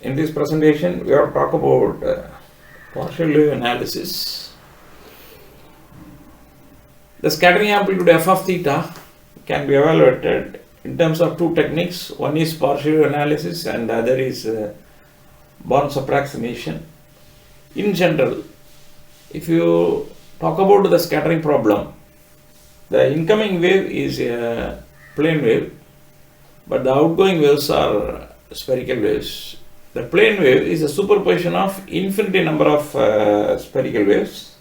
In this presentation, we have talked about partial wave analysis. The scattering amplitude f of theta can be evaluated in terms of two techniques. One is partial wave analysis and the other is Born's approximation. In general, if you talk about the scattering problem, the incoming wave is a plane wave, but the outgoing waves are spherical waves. The plane wave is a superposition of infinity number of spherical waves.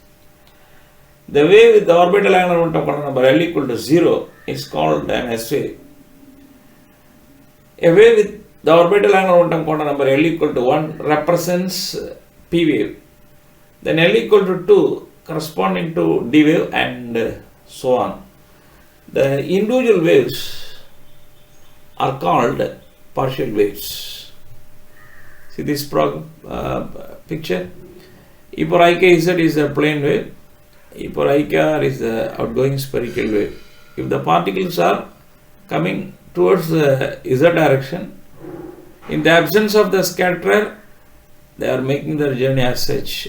The wave with the orbital angular momentum quantum number L equal to 0 is called an S wave. A wave with the orbital angular momentum quantum number L equal to 1 represents P wave. Then L equal to 2 corresponding to D wave and so on. The individual waves are called partial waves. See this picture? E power I k z is a plane wave. E power I k r is the outgoing spherical wave. If the particles are coming towards the z direction, in the absence of the scatterer, they are making their journey as such.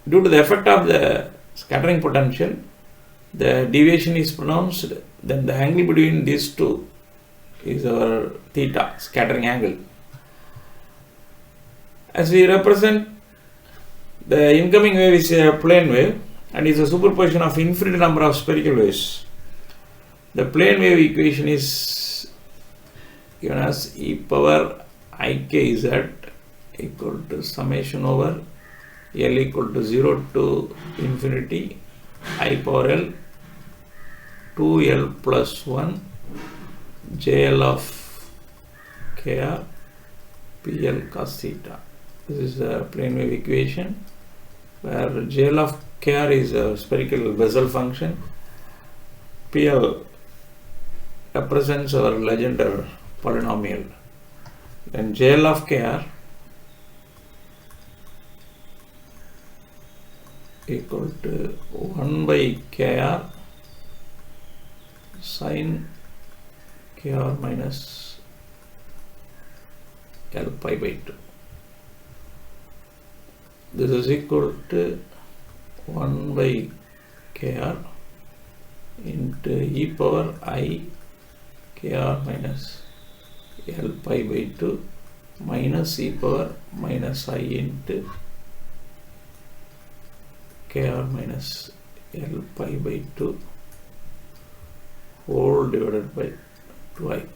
Due to the effect of the scattering potential, the deviation is pronounced, then the angle between these two is our theta, scattering angle. As we represent, the incoming wave is a plane wave and is a superposition of infinite number of spherical waves. The plane wave equation is given as e power I k z equal to summation over L equal to 0 to infinity I power L 2L plus 1 JL of kr PL cos theta. This is a plane wave equation where JL of kr is a spherical Bessel function. PL represents our Legendre polynomial. Then JL of kr equal to 1 by kr sin kr minus L pi by 2. This is equal to 1 by kr into e power I kr minus L pi by 2 minus e power minus I into kr minus L pi by 2 whole divided by 2i.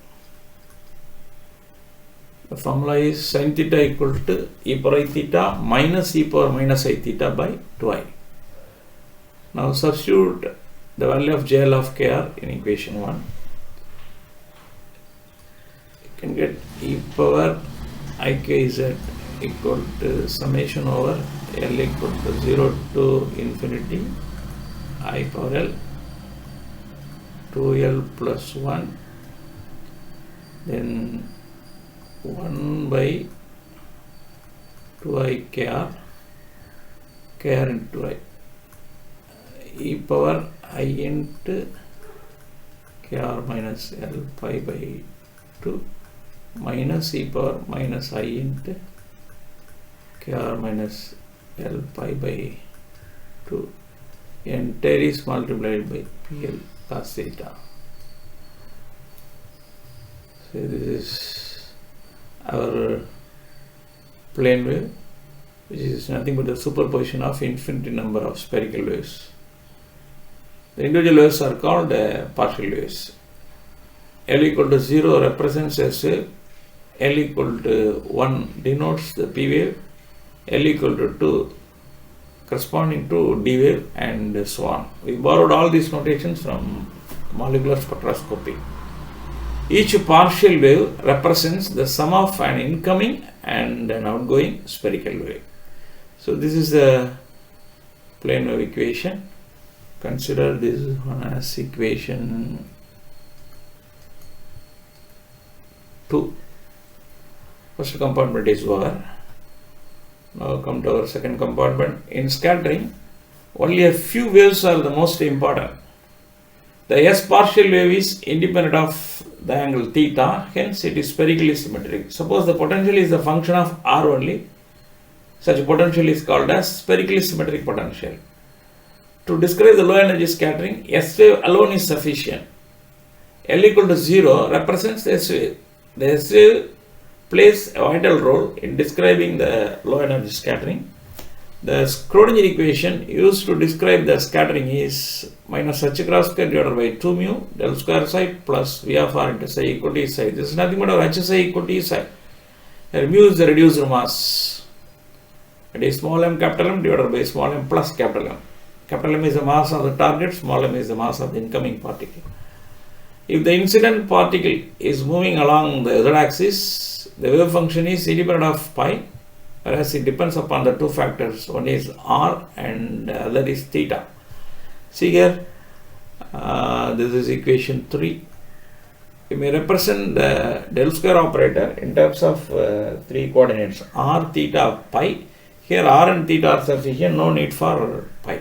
The formula is sin theta equal to e power I theta minus e power minus I theta by 2i. Now substitute the value of JL of kr in equation 1. You can get e power ikz equal to summation over L equal to 0 to infinity I power L 2L plus 1 then 1 by 2i kr into I e power I into kr minus L pi by 2 minus e power minus I into kr minus L pi by 2 entire is multiplied by PL cos theta. So this is our plane wave, which is nothing but the superposition of infinite number of spherical waves. The individual waves are called partial waves. L equal to 0 represents S wave, L equal to 1 denotes the P wave, L equal to 2 corresponding to D wave and so on. We borrowed all these notations from molecular spectroscopy. Each partial wave represents the sum of an incoming and an outgoing spherical wave. So this is the plane wave equation. Consider this one as equation 2. First compartment is over. Now come to our second compartment. In scattering, only a few waves are the most important. The S partial wave is independent of the angle theta, hence it is spherically symmetric. Suppose the potential is a function of R only, such potential is called as spherically symmetric potential. To describe the low energy scattering, S wave alone is sufficient. L equal to 0 represents the S wave. The S wave plays a vital role in describing the low energy scattering. The Schrodinger equation used to describe the scattering is minus h cross square divided by 2 mu del square psi plus V of R into psi equal to E psi. This is nothing but our h psi equal to E psi. Here mu is the reduced mass. It is small m capital M divided by small m plus capital M. Capital M is the mass of the target, small m is the mass of the incoming particle. If the incident particle is moving along the z-axis, the wave function is independent of pi, whereas it depends upon the two factors. One is R and the other is theta. See here, this is equation 3. You may represent the del square operator in terms of 3 coordinates, R, theta, pi. Here R and theta are sufficient, no need for pi.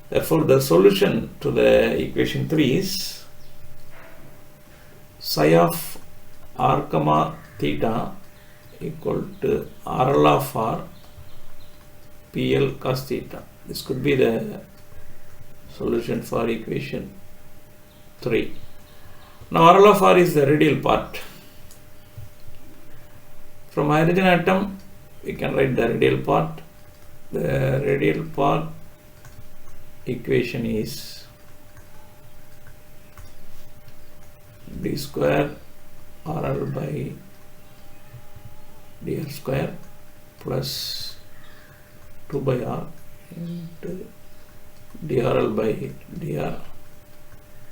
Therefore, the solution to the equation 3 is psi of R comma theta equal to RL of R PL cos theta. This could be the solution for equation 3. Now RL of R is the radial part. From hydrogen atom we can write the radial part. The radial part equation is d square RL by dr square plus 2 by R into drl by dr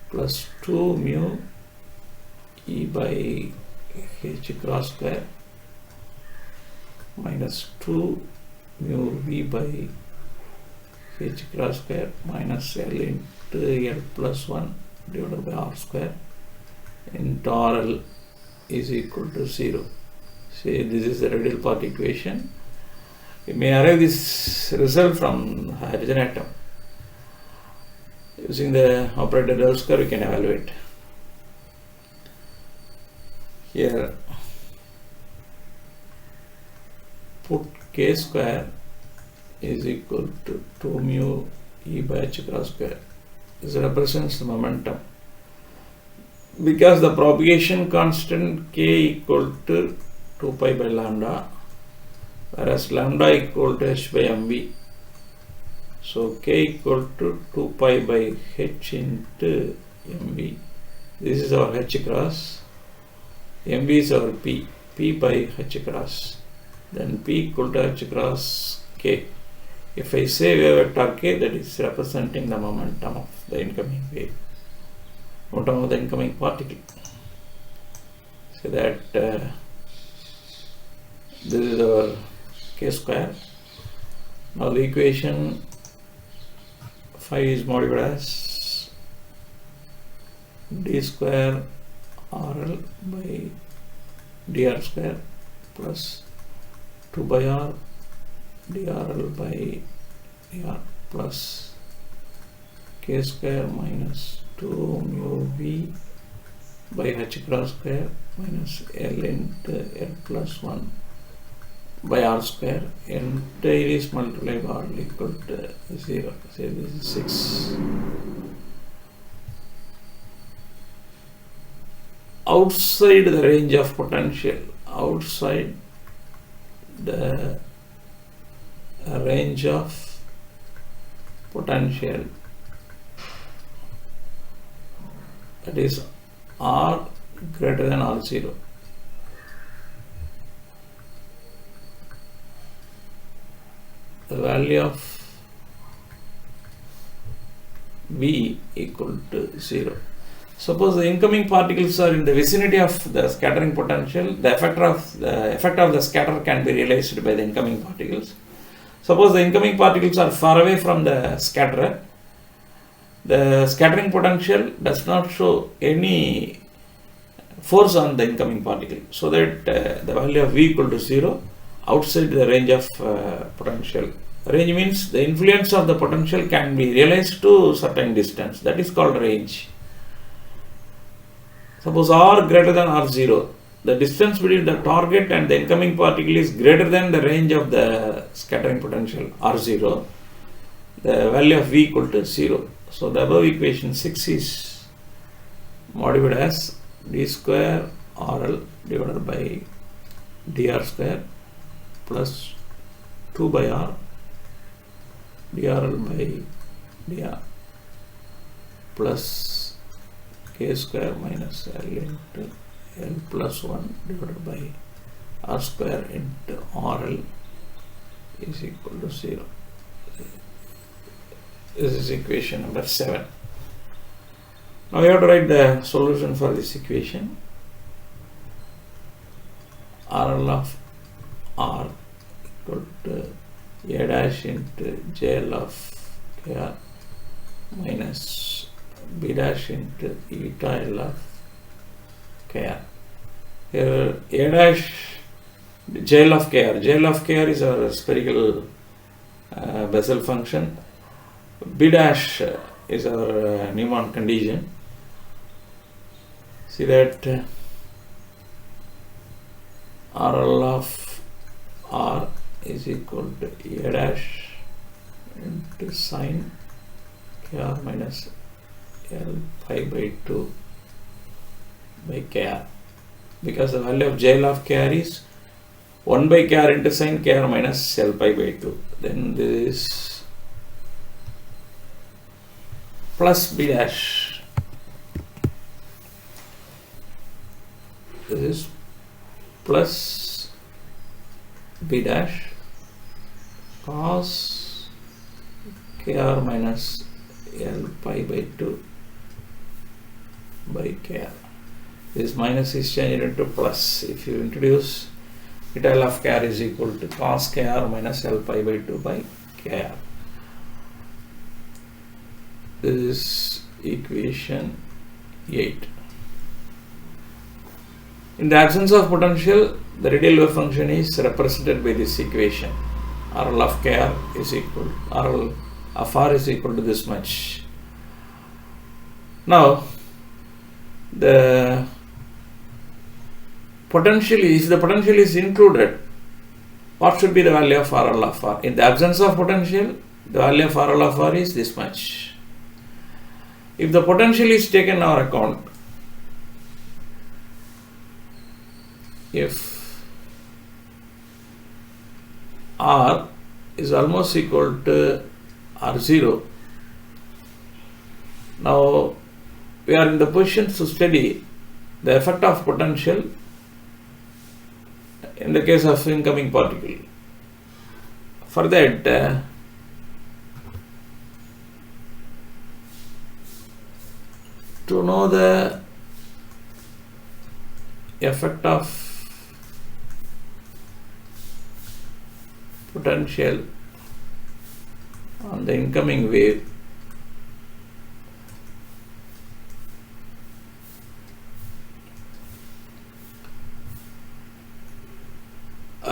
plus 2 mu E by h cross square minus 2 mu V by h cross square minus L into L plus 1 divided by R square into RL is equal to 0. Say this is the radial part equation. We may arrive this result from hydrogen atom. Using the operator del square we can evaluate. Here put k square is equal to 2 mu E by h cross square. This represents the momentum. Because the propagation constant k equal to 2 pi by lambda, whereas lambda equal to h by mv. So k equal to 2 pi by h into mv. This is our h cross. mv is our p. p by h cross. Then p equal to h cross k. If I say wave vector k, that is representing the momentum of the incoming wave, momentum of the incoming particle. So that this is our k square. Now the equation 5 is modified as d square RL by dr square plus 2 by R drl by dr plus k square minus 2 mu V by h cross square minus L into L plus 1 by R square entire is multiplied by R equal to 0. Say this is 6. Outside the range of potential, outside the range of potential, that is R greater than R0. The value of V equal to 0. Suppose the incoming particles are in the vicinity of the scattering potential, the effect of the scatter can be realized by the incoming particles. Suppose the incoming particles are far away from the scatterer, the scattering potential does not show any force on the incoming particle, so that the value of V equal to 0 outside the range of potential. Range means the influence of the potential can be realized to certain distance, that is called range. Suppose R greater than R0. The distance between the target and the incoming particle is greater than the range of the scattering potential R0. The value of V equal to 0. So the above equation 6 is modified as d square RL divided by dr square plus 2 by R drl by dr plus k square minus L into L plus 1 divided by R square into RL is equal to 0. This is equation number 7. Now we have to write the solution for this equation. RL of R equal to A dash into JL of KR minus B dash into eta L of KR. Here A dash JL of KR. JL of KR is our spherical Bessel function. B dash is our Newman condition. See that RL of R is equal to A dash into sine KR minus L pi by 2 by KR, because the value of JL of KR is 1 by KR into sine KR minus L pi by 2. Then this is plus B dash. This is plus B dash cos KR minus L pi by 2 by KR. This minus is changed into plus. If you introduce eta L of KR is equal to cos KR minus L pi by 2 by KR. This is equation 8. In the absence of potential, the radial wave function is represented by this equation. RL of KR is equal, RL of R is equal to this much. Now, the potential is, the potential is included, what should be the value of RL of R? In the absence of potential, the value of RL of R is this much. If the potential is taken into account, if R is almost equal to R0, now we are in the position to study the effect of potential in the case of incoming particle. For that, to know the effect of potential on the incoming wave,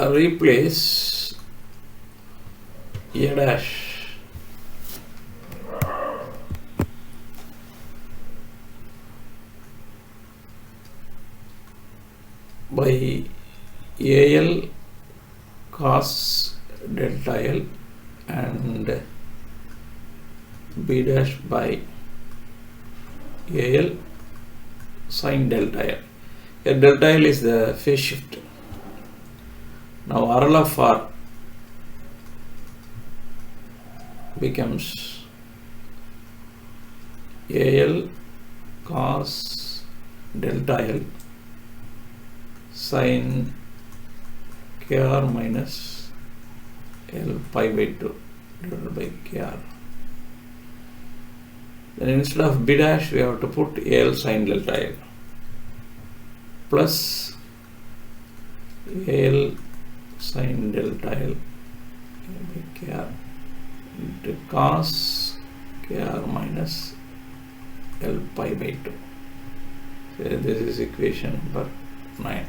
replace A dash by AL cos delta L and B dash by AL sin delta L. Here delta L is the phase shift. Now RL of R becomes AL cos delta L sin KR minus L pi by 2 divided by KR. Then instead of B dash we have to put AL sin delta L plus AL sin delta L by KR into cos KR minus L pi by 2. So this is equation number 9.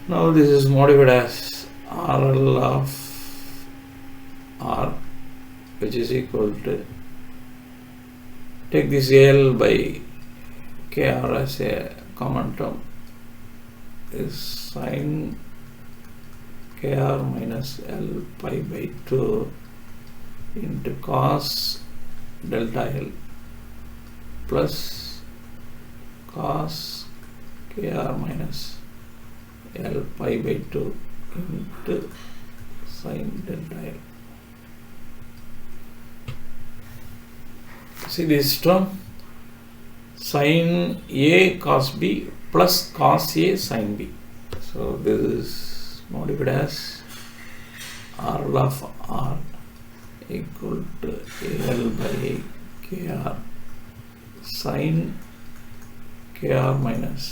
Now this is modified as RL of R, which is equal to, take this L by KR as a common term, is sin KR minus L pi by 2 into cos delta L plus cos KR minus L pi by 2 into sin delta L. See this term, sin A cos B plus cos A sin B. So this is modified as RL of R equal to L by KR sin KR minus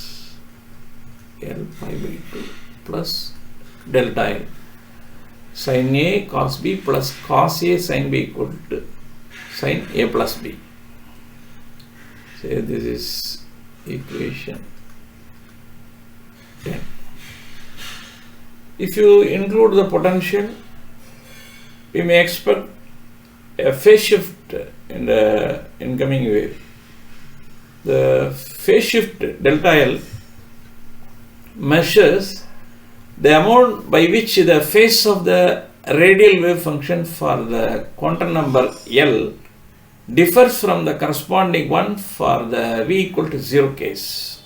L pi by 2 plus delta L. Sin A cos B plus cos A sin B equal to sin A plus B. So this is equation 10. If you include the potential, we may expect a phase shift in the incoming wave. The phase shift delta L measures the amount by which the phase of the radial wave function for the quantum number L differs from the corresponding one for the V equal to 0 case.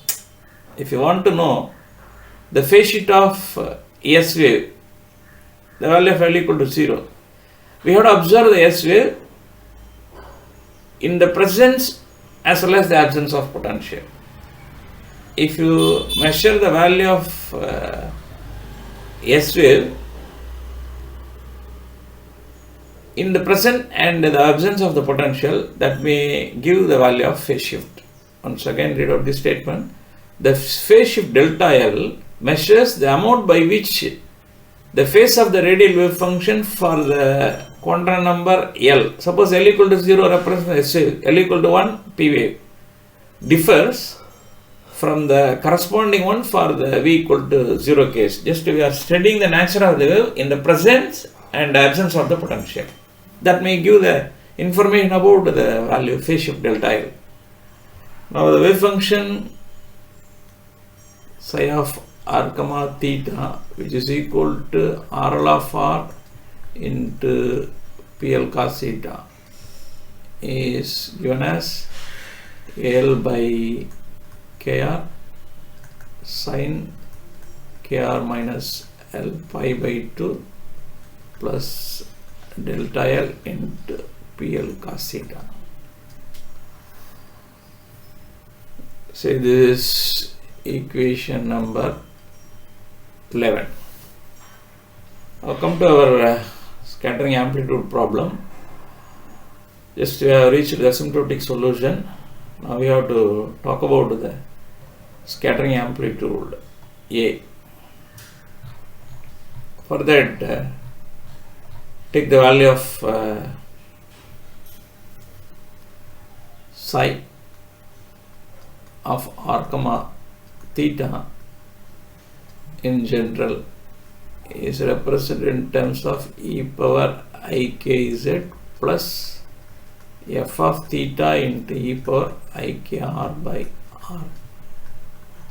If you want to know the phase shift of S wave, the value of L equal to 0, we have to observe the S wave in the presence as well as the absence of potential. If you measure the value of S wave in the present and the absence of the potential, that may give the value of phase shift. Once again, read out this statement. The phase shift delta L measures the amount by which the phase of the radial wave function for the quantum number L, suppose L equal to 0 represents S wave, L equal to 1 P wave, differs from the corresponding one for the V equal to 0 case. Just we are studying the nature of the wave in the presence and absence of the potential. That may give the information about the value phase shift delta L. Now the wave function psi of r comma theta, which is equal to RL of R into PL cos theta, is given as L by KR sin KR minus L pi by 2 plus delta L into PL cos theta. Say this is equation number 11. Now come to our scattering amplitude problem. Just we have reached the asymptotic solution. Now we have to talk about the scattering amplitude A. For that, take the value of psi of r comma theta in general is represented in terms of e power ikz plus f of theta into e power ikr by r.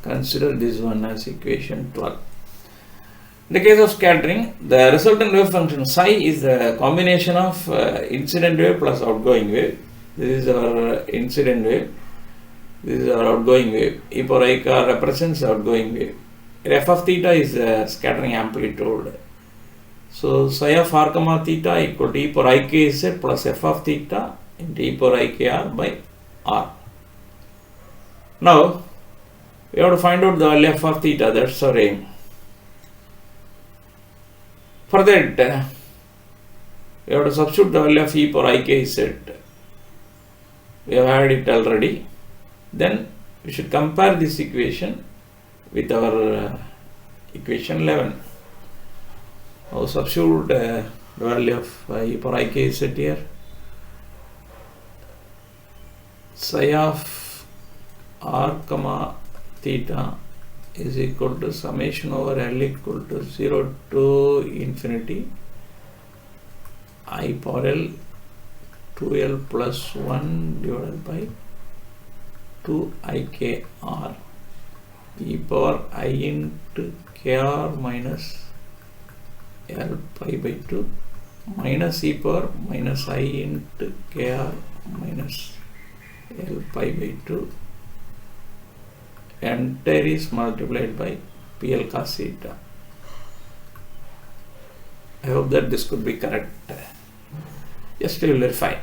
Consider this one as equation 12. In the case of scattering, the resultant wave function psi is the combination of incident wave plus outgoing wave. This is our incident wave. This is our outgoing wave. E power ikr represents outgoing wave. F of theta is the scattering amplitude. So psi of r comma theta equal to e power ikz plus f of theta into e power ikr by r. Now we have to find out the value of theta. That's our aim. For that, we have to substitute the value of e power ikz. We have had it already. Then we should compare this equation with our equation 11. Now substitute the value of e power ikz here. Psi of r comma theta is equal to summation over L equal to 0 to infinity I power L 2l plus 1 divided by 2ikr e power I into kr minus l pi by 2 minus e power minus I into kr minus l pi by 2 entire is multiplied by pl cos theta. I hope that this could be correct. Just to verify.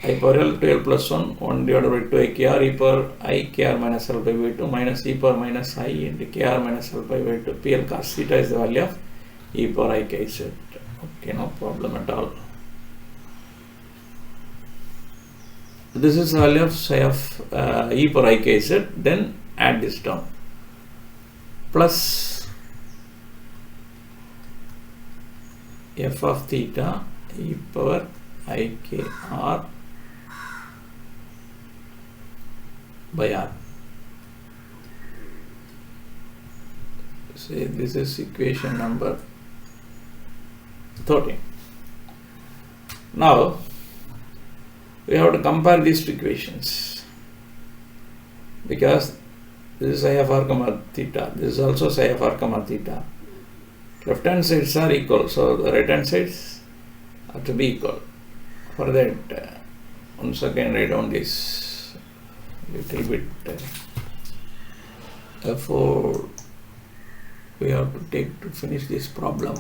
I power l to l plus 1 1 divided by 2 ikr e power I kr minus l pi by 2 minus e power minus I into kr minus l pi by 2 pl cos theta is the value of e power I k z. Okay, no problem at all. This is the value of psi of e power I k z. Then add this term plus f of theta e power I k r by r. Say this is equation number 13. Now we have to compare these two equations because this is psi of r comma theta, this is also psi of r comma theta. Left hand sides are equal, so the right hand sides have to be equal. For that, once again write down this little bit effort we have to take to finish this problem.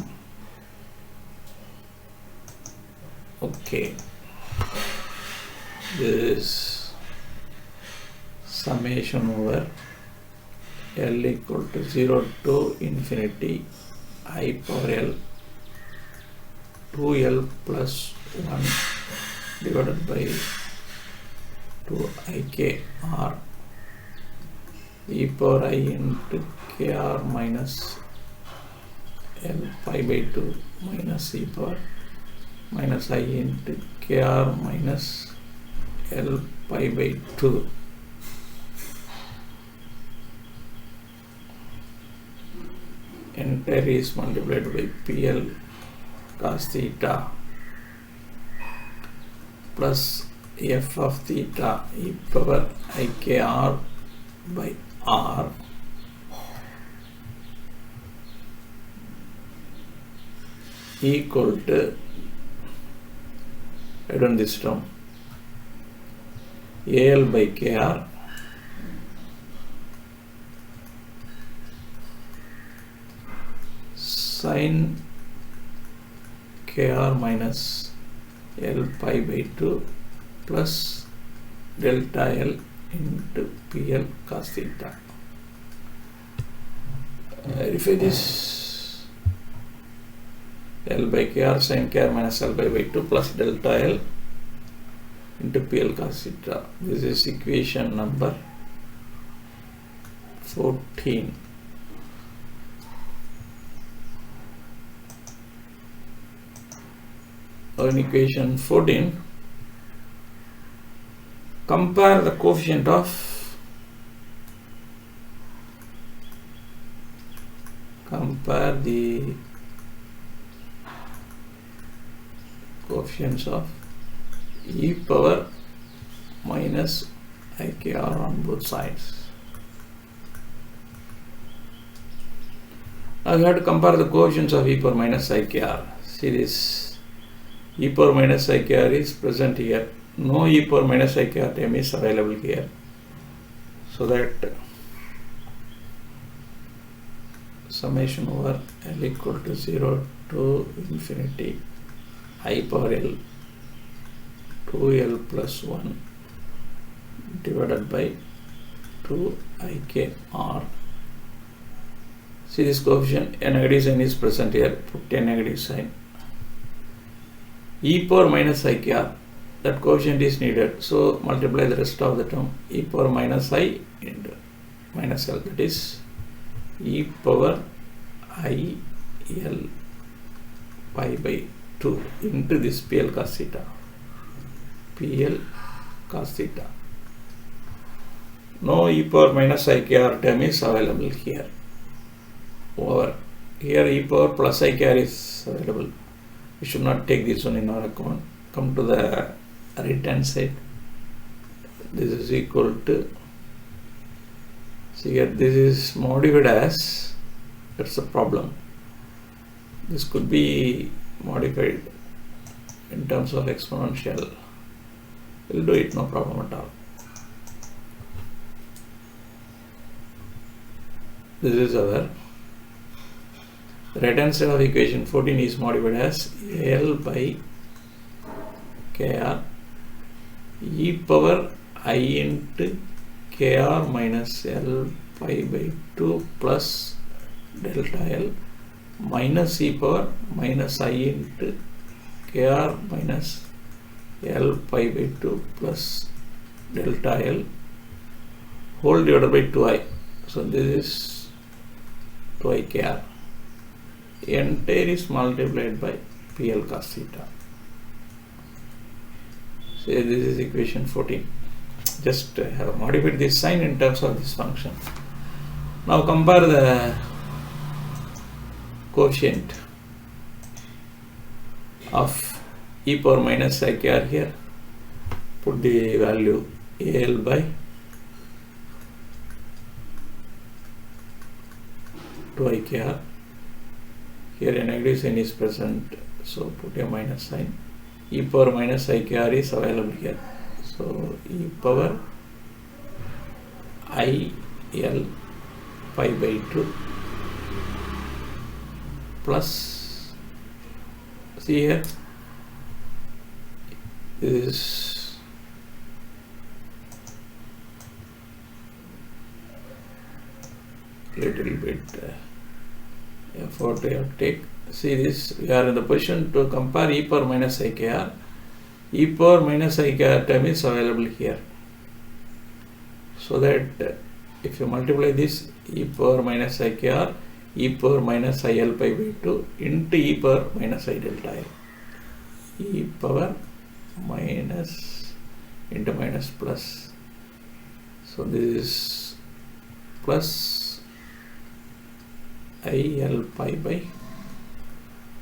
Okay, this summation over l equal to 0 to infinity I power l 2l plus 1 divided by 2ikr e power I into kr minus l pi by 2 minus e power minus I into kr minus l pi by 2 entire is multiplied by pl cos theta plus f of theta e power ikr by r equal to, I don't this term, al by kr sin kr minus l pi by 2 plus delta l into pl cos theta. Verify this. L by kr sin kr minus l by 2 plus delta l into pl cos theta. This is equation number 14. In equation 14, compare the coefficient of coefficients of e power minus ikr on both sides. Now we have to compare the coefficients of e power minus ikr. See this, e power minus ikr is present here. No e power minus ikr term is available here. So that summation over l equal to 0 to infinity I power l 2l plus 1 divided by 2ikr. See this coefficient, a negative sign is present here, put a negative sign. E power minus ikr, that coefficient is needed, so multiply the rest of the term, e power minus I into minus l, that is e power I l pi by 2 into this pl cos theta, pl cos theta. No e power minus ikr term is available here over Here e power plus I car is available. We should not take this one in our account. Come to the right hand side. This is equal to, see here, this is modified as, that's the problem. This could be modified in terms of exponential. We'll do it, no problem at all. This is our right hand side of equation 14 is modified as L by KR e power I into KR minus L pi by 2 plus delta L minus e power minus I into KR minus L pi by 2 plus delta L whole divided by 2i. So this is 2i KR. Entire is multiplied by PL cos theta. So this is equation 14. Just have modified this sign in terms of this function. Now compare the coefficient of e power minus I KR here. Put the value AL by 2i KR. Here a negative sign is present, so put a minus sign. E power minus I KR is available here. So e power I L pi by 2 plus, see here, this is little bit effort we have to take. See this, we are in the position to compare e power minus I KR. E power minus I KR term is available here. So that if you multiply this e power minus I KR, e power minus I L pi by 2 into e power minus I delta L. E power minus into minus plus. So this is plus I L pi by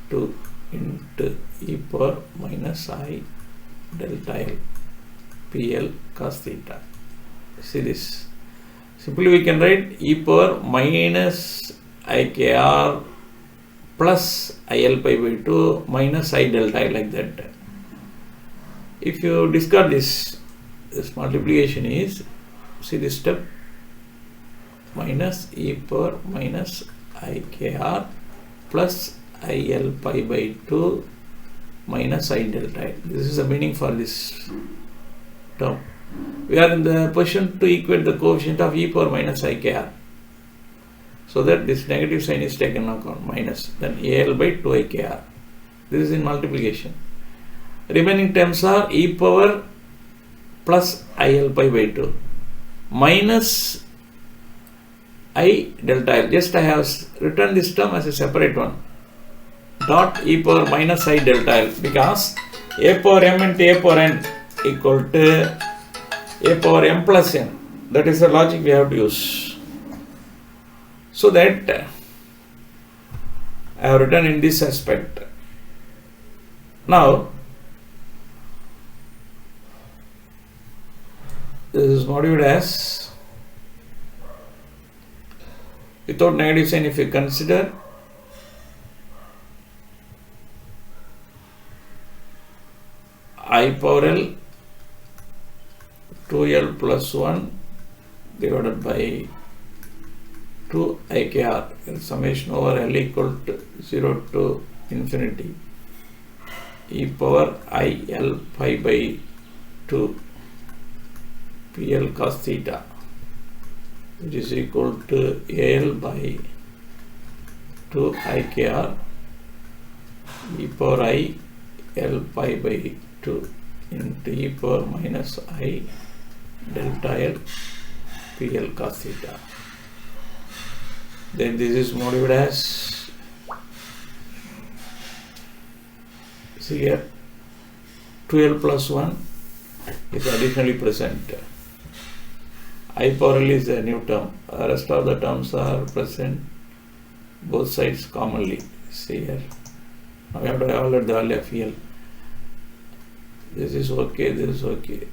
2 into e power minus I delta L PL cos theta. See this. Simply we can write e power minus I KR plus I L pi by 2 minus I delta L, like that. If you discard this multiplication is, see this step, minus e power minus I KR plus I L pi by 2 minus I delta L. This is the meaning for this term. We are in the position to equate the coefficient of e power minus I KR. So that this negative sign is taken account, minus, then AL by 2i KR. This is in multiplication. Remaining terms are e power plus IL pi by 2 minus I delta L. Just I have written this term as a separate one. Dot e power minus I delta L, because a power m into a power n equal to a power m plus n. That is the logic we have to use. So that I have written in this aspect. Now this is modified as, without negative sign, if you consider I power L 2L plus 1 divided by 2 IKR, summation over L equal to 0 to infinity e power I L pi by 2 PL cos theta, which is equal to AL by 2 IKR e power I L pi by 2 into e power minus I delta L PL cos theta. Then this is modified as, see here, 2L plus 1 is additionally present. I power L is a new term. The rest of the terms are present. both sides commonly. See here. Now we have to evaluate the value of EL. This is okay, this is okay.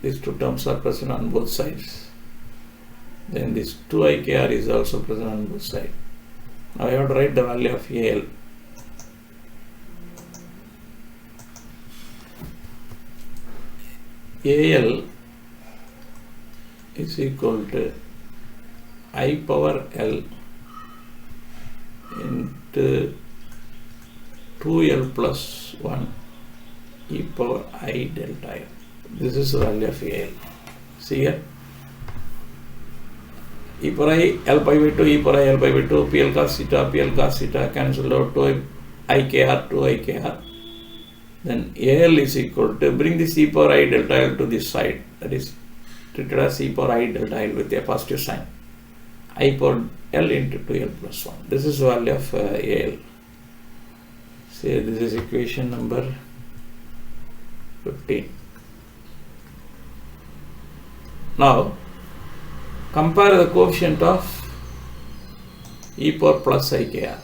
These two terms are present on both sides. Then this 2IKR is also present on both sides. Now I have to write the value of AL. AL is equal to I power L into 2L plus 1 e power I delta L. This is the value of AL. See here. E power I L pi by 2, e power I L pi by 2, PL cos theta cancel out 2 IKR. Then AL is equal to, bring this e power I delta L to this side, that is treated as e power I delta L with a positive sign. I power L into 2L plus 1. This is the value of AL. Say this is equation number 15. Now compare the coefficient of e power plus IKR.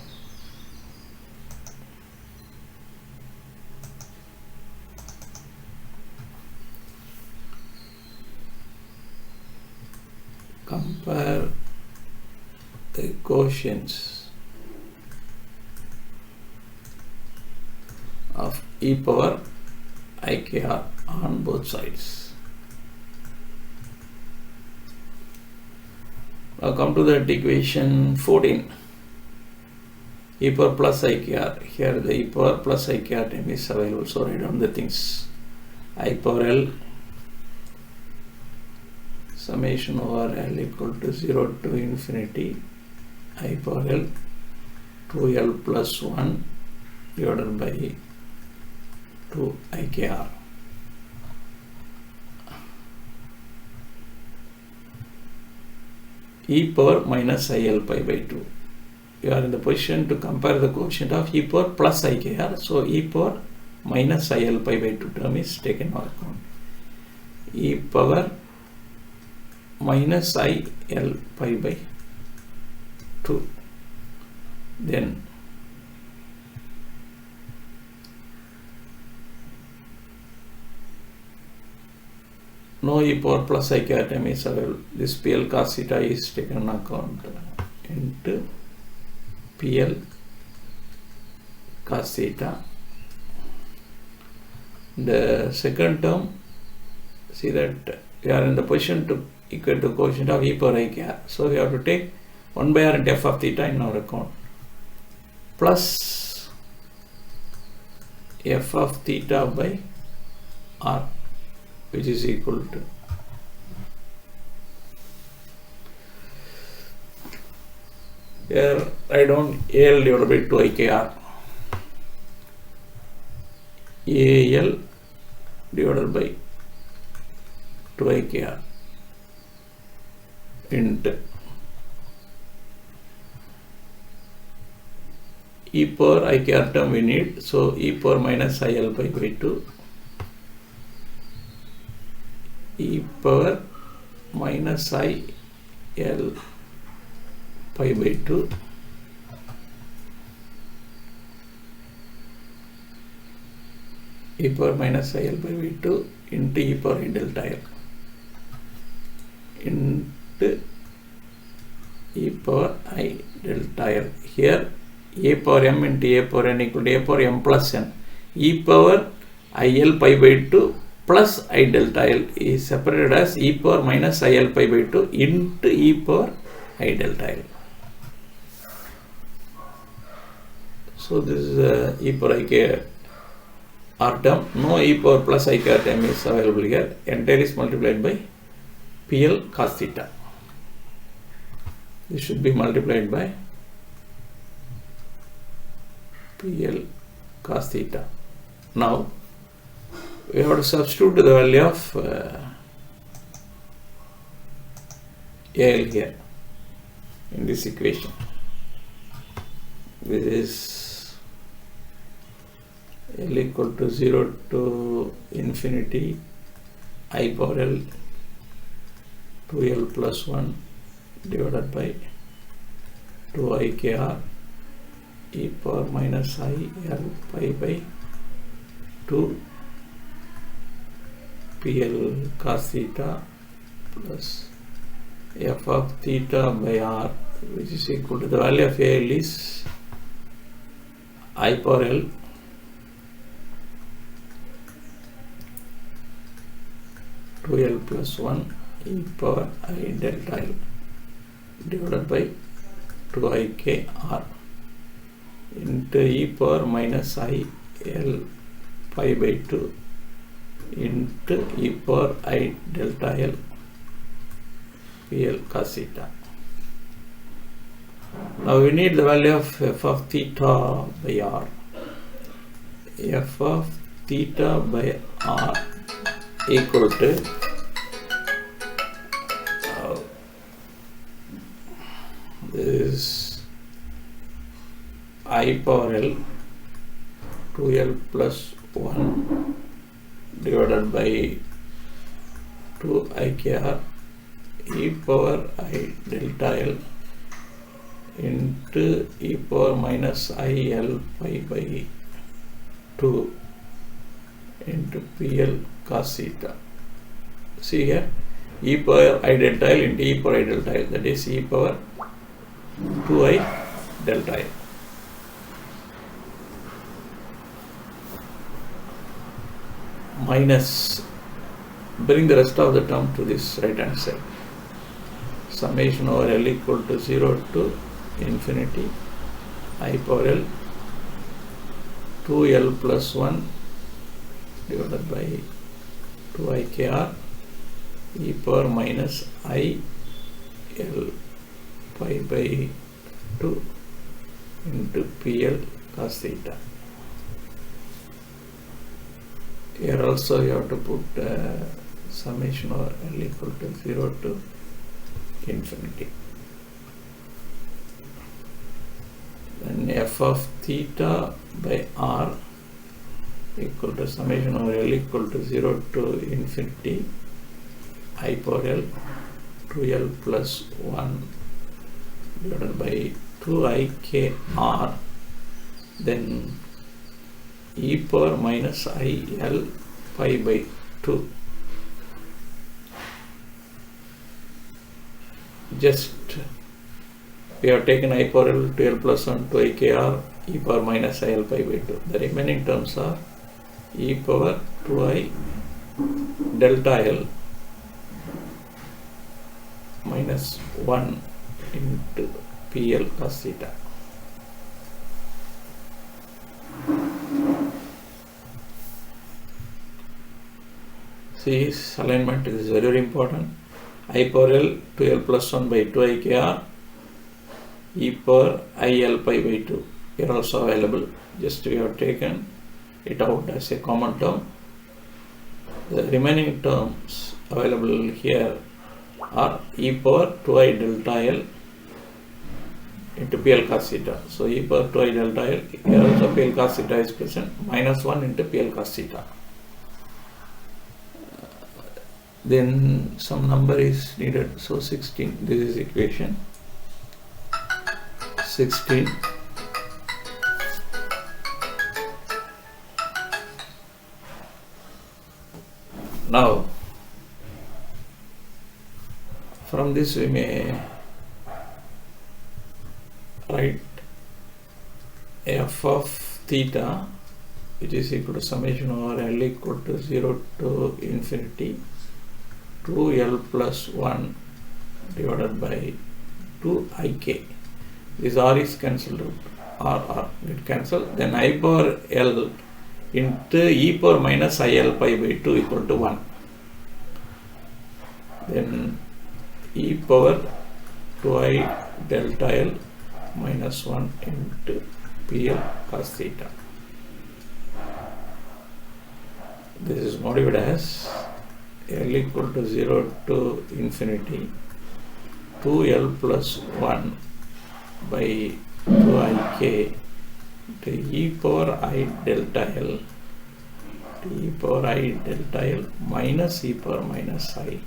Compare the coefficients of e power IKR on both sides. Now come to that equation 14. E power plus IKR. Here the e power plus IKR term is available. So write down the things. I power L summation over L equal to 0 to infinity I power L 2L plus 1 divided by 2 IKR. E power minus IL pi by 2. You are in the position to compare the coefficient of e power plus IKR. So e power minus IL pi by 2 term is taken into account. E power minus IL pi by 2. Then no e power plus IKR term is available. This PL cos theta is taken into account into PL cos theta. The second term, see that we are in the position to equate the coefficient of e power IKR. So we have to take 1 by r into f of theta in our account plus f of theta by r, which is equal to here write down AL divided by 2 IKR. AL divided by 2 IKR into e power IKR term we need, so e power minus IL pi by 2 e power minus IL pi by 2 e power minus IL pi by 2 into e power I delta L into e power I delta L. Here a power m into a power n equal to a power m plus n. E power IL pi by 2 plus I delta L is separated as e power minus IL pi by 2 into e power I delta L. So this is e power IKR term. No e power plus IKR term is available here. Entire is multiplied by PL cos theta. This should be multiplied by PL cos theta. Now we have to substitute the value of AL here in this equation. This is L equal to 0 to infinity I power L 2L plus 1 divided by 2ikr e power minus I L pi by 2 PL cos theta plus f of theta by r, which is equal to the value of AL is I power L to L plus 1 e power I delta L divided by 2ik r into e power minus I L pi by 2 into e power I delta L PL cos theta. Now we need the value of f of theta by r. F of theta by r equal to this I power L 2L plus 1 divided by 2ikr e power I delta L into e power minus I L pi by 2 into PL cos theta. See here, e power I delta L into e power I delta L, that is e power 2I delta L. Minus, bring the rest of the term to this right hand side. Summation over L equal to 0 to infinity I power L 2L plus 1 divided by 2ikr e power minus I L pi by 2 into PL cos theta. Here also you have to put summation over L equal to 0 to infinity. Then f of theta by r equal to summation over L equal to 0 to infinity I power L 2L plus 1 divided by 2ikr, then e power minus I L pi by 2. Just we have taken I power L 2L plus 1 to ikr e power minus I L pi by 2. The remaining terms are e power 2I delta L minus 1 into PL cos theta. See his alignment, this is very important. I power L 2L plus 1 by 2ikr e power IL pi by 2 here also available. Just we have taken it out as a common term. The remaining terms available here are e power 2I delta L into PL cos theta. So e power 2I delta L, here also PL cos theta is present, minus 1 into PL cos theta. Then some number is needed, so 16, this is equation 16. Now from this we may write f of theta, which is equal to summation over L equal to 0 to infinity 2L plus 1 divided by 2ik. This r is cancelled out, r get cancelled, then I power L into e power minus IL pi by 2 equal to 1. Then e power 2I delta L minus 1 into PL cos theta. This is modified as L equal to 0 to infinity 2L plus 1 by 2ik to e power I delta L to e power I delta L minus e power minus I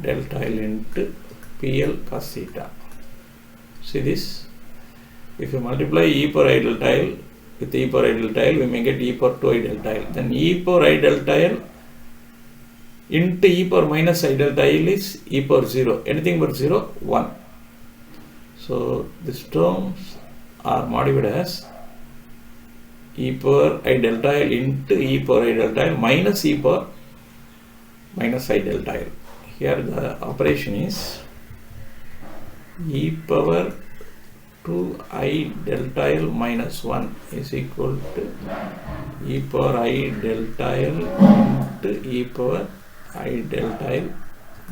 delta L into PL cos theta. See this? If you multiply e power I del tile with e power I del tile, we may get e power 2I del tile. Then e power I del tile into e power minus I del tile is e power 0. Anything but 0, 1. So these terms are modified as e power I del tile into e power I del tile minus e power minus I del tile. Here the operation is e power 2I del tile minus 1 is equal to e power I del tile into e power I del tile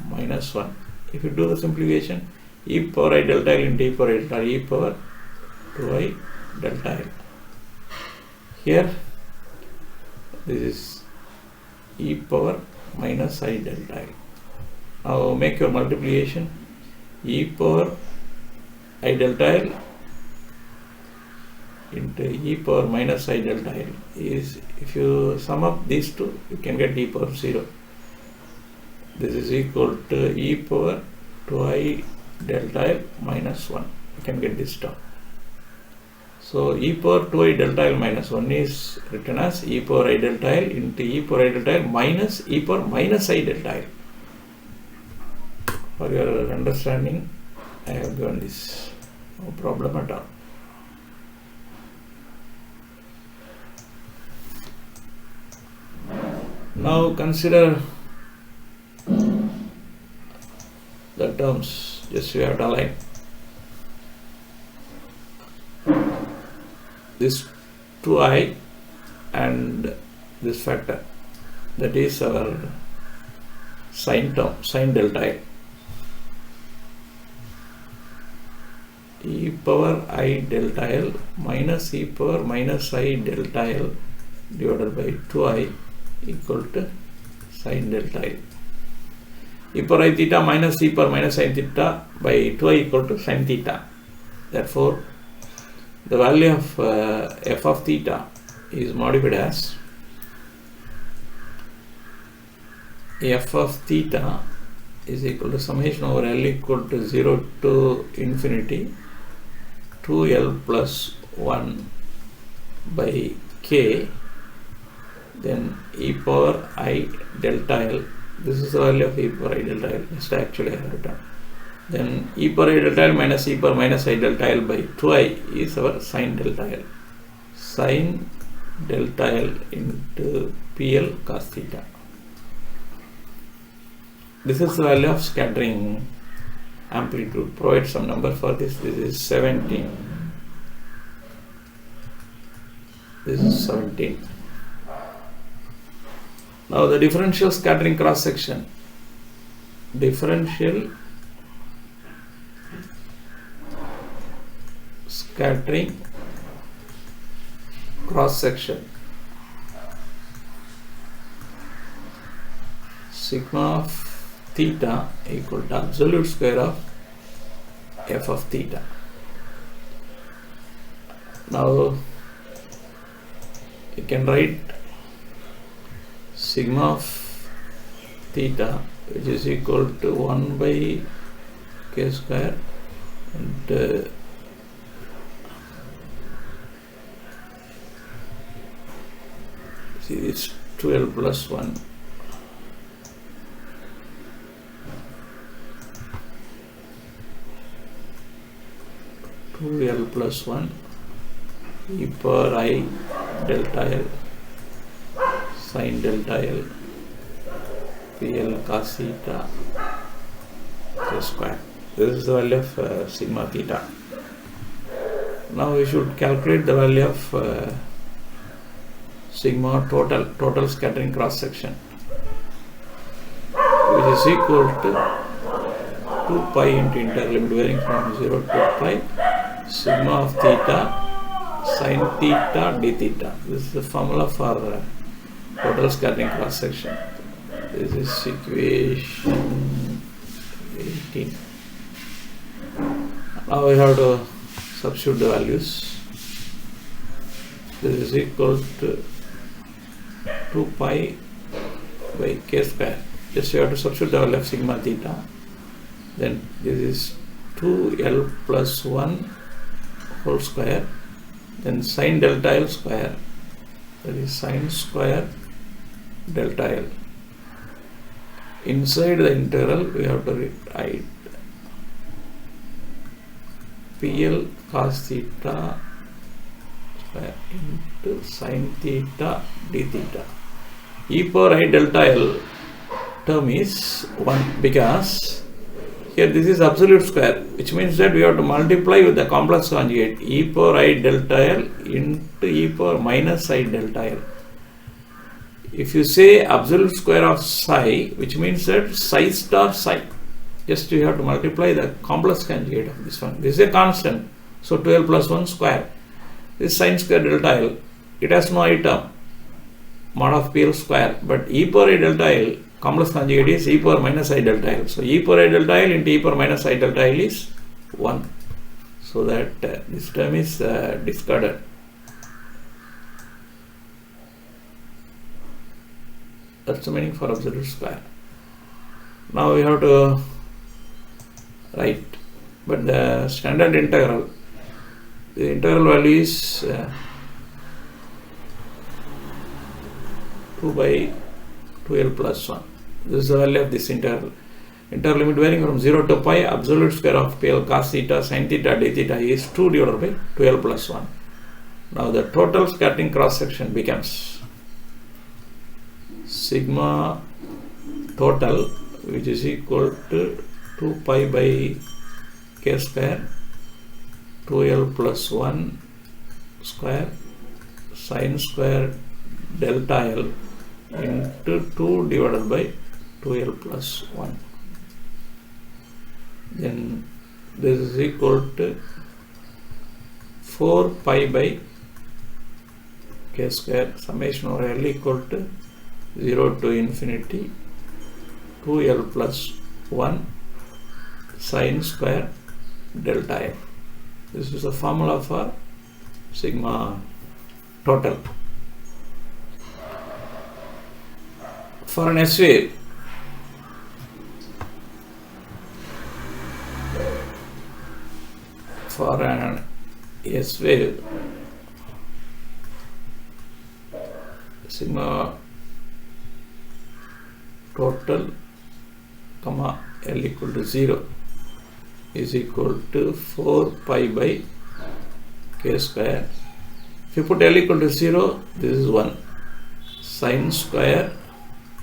minus 1. If you do the simplification, e power I del tile into e power I del tile, e power 2I del tile. Here this is e power minus I del tile. Now make your multiplication. E power I del tile into e power minus I del tile is, if you sum up these two, you can get e power 0. This is equal to e power 2I del tile minus 1. You can get this term. So e power 2I del tile minus 1 is written as e power I del tile into e power I del tile minus e power minus I del tile. For your understanding, I have given this. No problem at all. Now consider the terms. Just you have to align this 2I and this factor, that is our sine term, sine del tile. E power I del tile minus e power minus I del tile divided by 2I equal to sine del tile. E power I theta minus e power minus sin theta by 2I equal to sin theta. Therefore, the value of f of theta is modified as f of theta is equal to summation over L equal to 0 to infinity 2L plus 1 by k, then e power I del tile. This is the value of e power I del tile. Just actually I have written. Then e power I del tile minus e power minus I del tile by 2I is our sine del tile. Sine del tile into PL cos theta. This is the value of scattering amplitude. Provide some number for this. This is 17. This is 17. Now the differential scattering cross section. Differential scattering cross section. Sigma of theta equal to absolute square of f of theta. Now you can write sigma of theta, which is equal to 1 by k square, and see it's 12 plus 1. L plus 1 e power I del tile sine del tile PL cos theta square. This is the value of sigma theta. Now we should calculate the value of sigma total scattering cross section, which is equal to 2 pi into interlimit varying from 0 to pi sigma of theta sin theta d theta. This is the formula for total scattering cross section. This is equation 18. Now we have to substitute the values. This is equal to 2 pi by k square. Just you have to substitute the value of sigma theta. Then this is 2L plus 1 whole square, then sine delta L square, that is sine square delta L. Inside the integral we have to write PL cos theta square into sin theta d theta. E power I delta L term is 1 because here this is absolute square, which means that we have to multiply with the complex conjugate e power I delta L into e power minus I delta L. If you say absolute square of psi, which means that psi star psi, just you have to multiply the complex conjugate of this one. This is a constant, so 12 plus 1 square. This sin square delta L, it has no I term, mod of PL square, but e power I delta L complex conjugate is e power minus I delta L. So e power I delta L into e power minus I delta L is 1. So that this term is discarded. That's the meaning for absolute square. Now we have to write, but the standard integral, the integral value is 2 by 2L plus 1. This is the value of this integral. Integral limit varying from 0 to pi, absolute square of PL cos theta sin theta d theta is 2 divided by 2L plus 1. Now the total scattering cross section becomes sigma total, which is equal to 2 pi by k square 2L plus 1 square sin square delta L into 2 divided by 2L plus 1. Then this is equal to 4 pi by k square summation over L equal to 0 to infinity 2L plus 1 sin square delta L. This is the formula for sigma total. For an S wave, sigma total comma L equal to 0 is equal to 4 pi by k square. If you put L equal to 0, this is 1 sin square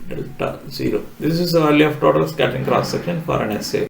delta 0. This is the value of total scattering cross section for an S wave.